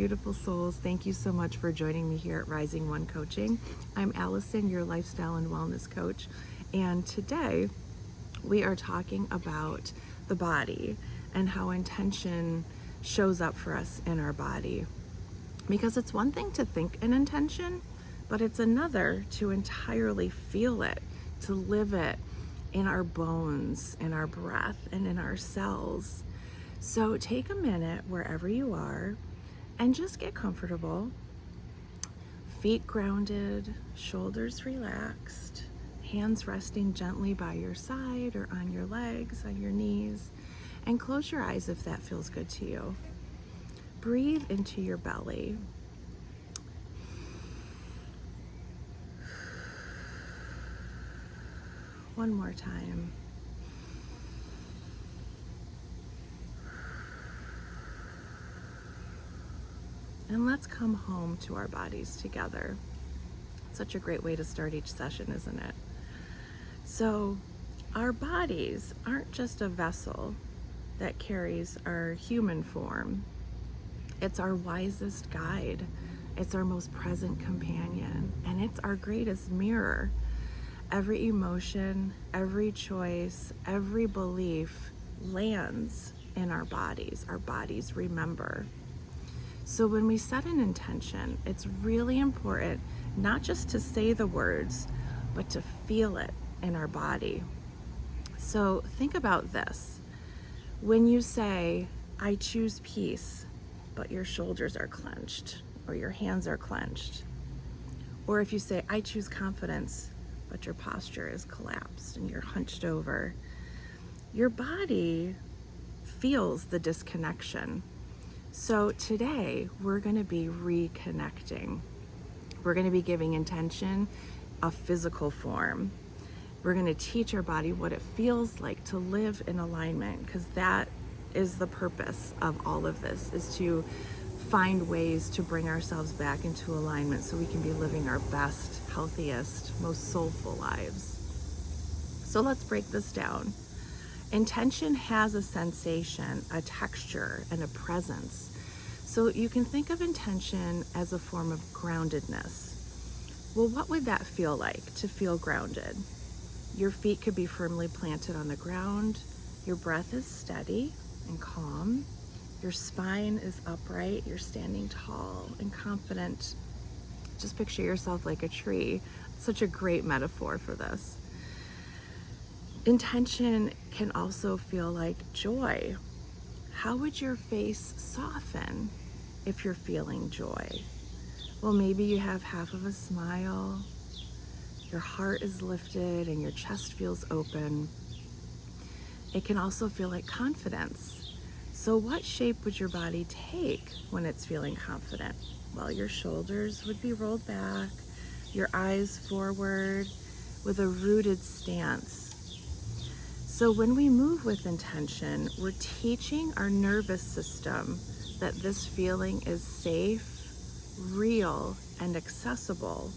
beautiful souls. Thank you so much for joining me here at Rising One Coaching. I'm Allison, your lifestyle and wellness coach. And today we are talking about the body and how intention shows up for us in our body. Because it's one thing to think an intention, but it's another to entirely feel it, to live it in our bones, in our breath, and in our cells. So take a minute wherever you are and just get comfortable. Feet grounded, shoulders relaxed, hands resting gently by your side or on your legs, on your knees, and close your eyes if that feels good to you. Breathe into your belly. One more time. And let's come home to our bodies together. Such a great way to start each session, isn't it? So our bodies aren't just a vessel that carries our human form. It's our wisest guide. It's our most present companion, and it's our greatest mirror. Every emotion, every choice, every belief lands in our bodies. Our bodies remember. So when we set an intention, it's really important not just to say the words, but to feel it in our body. So think about this. When you say, I choose peace, but your shoulders are clenched or your hands are clenched. Or if you say, I choose confidence, but your posture is collapsed and you're hunched over, your body feels the disconnection. So today we're going to be reconnecting. We're going to be giving intention a physical form. We're going to teach our body what it feels like to live in alignment, because that is the purpose of all of this, is to find ways to bring ourselves back into alignment so we can be living our best, healthiest, most soulful lives. So let's break this down. Intention has a sensation, a texture, and a presence. So you can think of intention as a form of groundedness. Well, what would that feel like, to feel grounded? Your feet could be firmly planted on the ground. Your breath is steady and calm. Your spine is upright. You're standing tall and confident. Just picture yourself like a tree. It's such a great metaphor for this. Intention can also feel like joy. How would your face soften if you're feeling joy? Well, maybe you have half of a smile, your heart is lifted, and your chest feels open. It can also feel like confidence. So what shape would your body take when it's feeling confident? Well, your shoulders would be rolled back, your eyes forward with a rooted stance. So when we move with intention, we're teaching our nervous system that this feeling is safe, real, and accessible.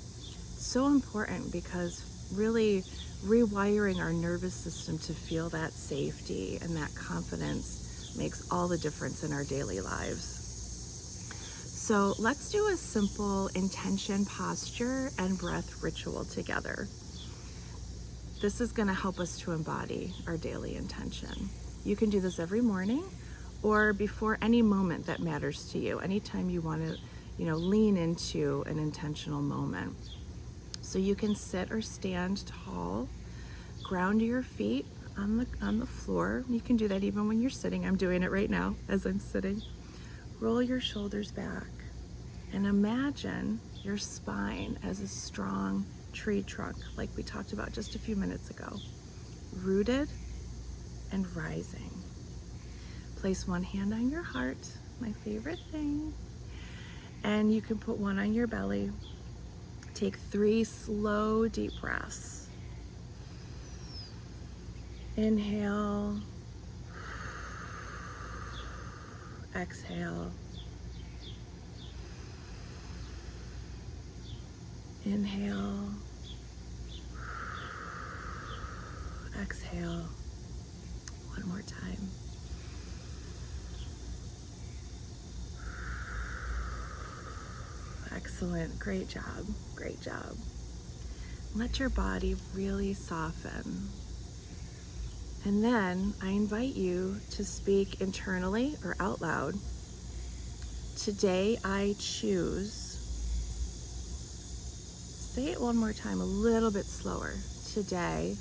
It's so important because really rewiring our nervous system to feel that safety and that confidence makes all the difference in our daily lives. So let's do a simple intention posture and breath ritual together. This is going to help us to embody our daily intention. You can do this every morning or before any moment that matters to you, anytime you want to, lean into an intentional moment. So you can sit or stand tall, ground your feet on the floor. You can do that even when you're sitting. I'm doing it right now as I'm sitting. Roll your shoulders back and imagine your spine as a strong tree trunk, like we talked about just a few minutes ago, rooted and rising. Place one hand on your heart, my favorite thing, and you can put one on your belly. Take 3 slow, deep breaths. Inhale, exhale. Inhale, exhale. One more time. Excellent. Great job. Great job. Let your body really soften. And then I invite you to speak internally or out loud. Today I choose. Say it one more time, a little bit slower. Today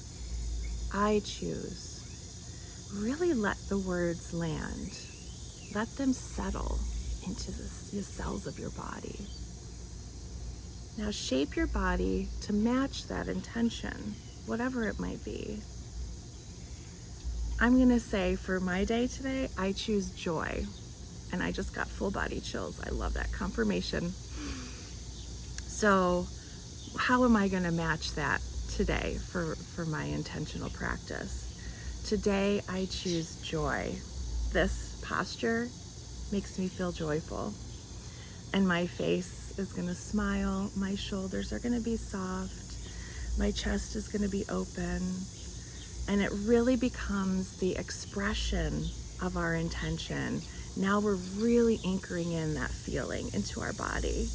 I choose. Really let the words land. Let them settle into the cells of your body. Now shape your body to match that intention, whatever it might be. I'm gonna say for my day today, I choose joy. And I just got full body chills. I love that confirmation. So how am I gonna match that today for my intentional practice? Today I choose joy. This posture makes me feel joyful. And my face is gonna smile, my shoulders are gonna be soft, my chest is gonna be open, and it really becomes the expression of our intention. Now we're really anchoring in that feeling into our body.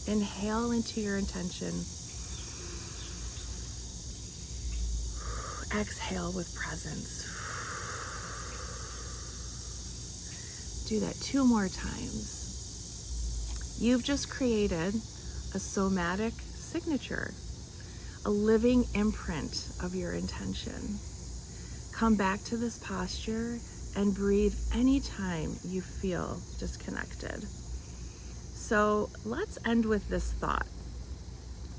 Inhale into your intention. Exhale with presence. Do that 2 more times. You've just created a somatic signature, a living imprint of your intention. Come back to this posture and breathe anytime you feel disconnected. So let's end with this thought.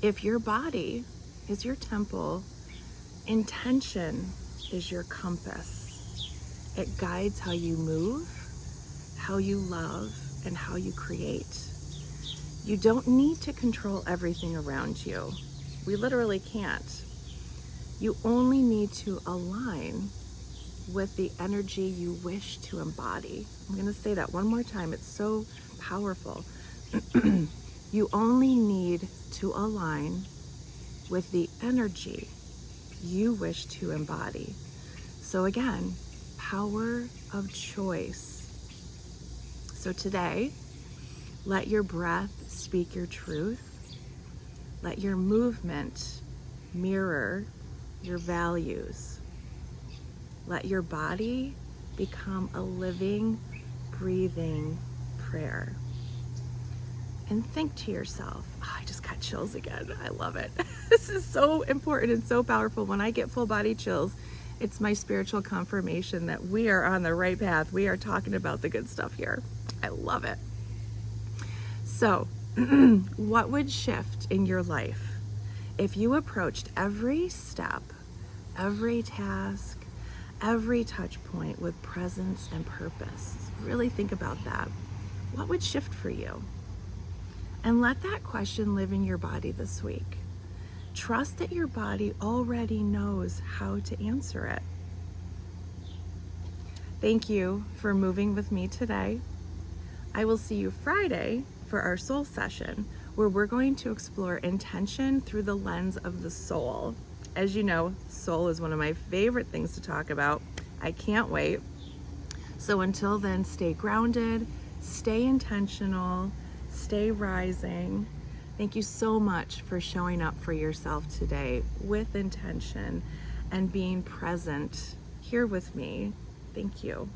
If your body is your temple, intention is your compass. It guides how you move, how you love, and how you create. You don't need to control everything around you. We literally can't. You only need to align with the energy you wish to embody. I'm going to say that one more time. It's so powerful. You only need to align with the energy you wish to embody. So again, power of choice. So today, let your breath speak your truth. Let your movement mirror your values. Let your body become a living, breathing prayer. And think to yourself, oh, I just got chills again. I love it. This is so important and so powerful. When I get full body chills, it's my spiritual confirmation that we are on the right path. We are talking about the good stuff here. I love it. So, what would shift in your life if you approached every step, every task, every touch point with presence and purpose? Really think about that. What would shift for you? And let that question live in your body this week. Trust that your body already knows how to answer it. Thank you for moving with me today. I will see you Friday for our soul session, where we're going to explore intention through the lens of the soul. As you know, soul is one of my favorite things to talk about. I can't wait. So until then, stay grounded, stay intentional, stay rising. Thank you so much for showing up for yourself today with intention and being present here with me. Thank you.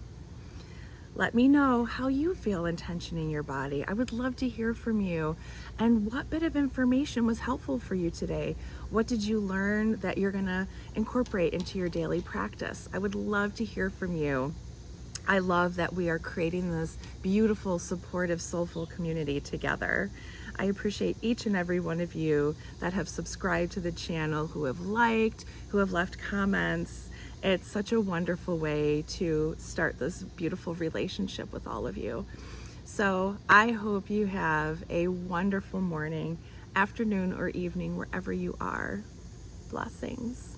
Let me know how you feel intention in your body. I would love to hear from you. And what bit of information was helpful for you today? What did you learn that you're gonna incorporate into your daily practice? I would love to hear from you. I love that we are creating this beautiful, supportive, soulful community together. I appreciate each and every one of you that have subscribed to the channel, who have liked, who have left comments. It's such a wonderful way to start this beautiful relationship with all of you. So I hope you have a wonderful morning, afternoon, or evening, wherever you are. Blessings.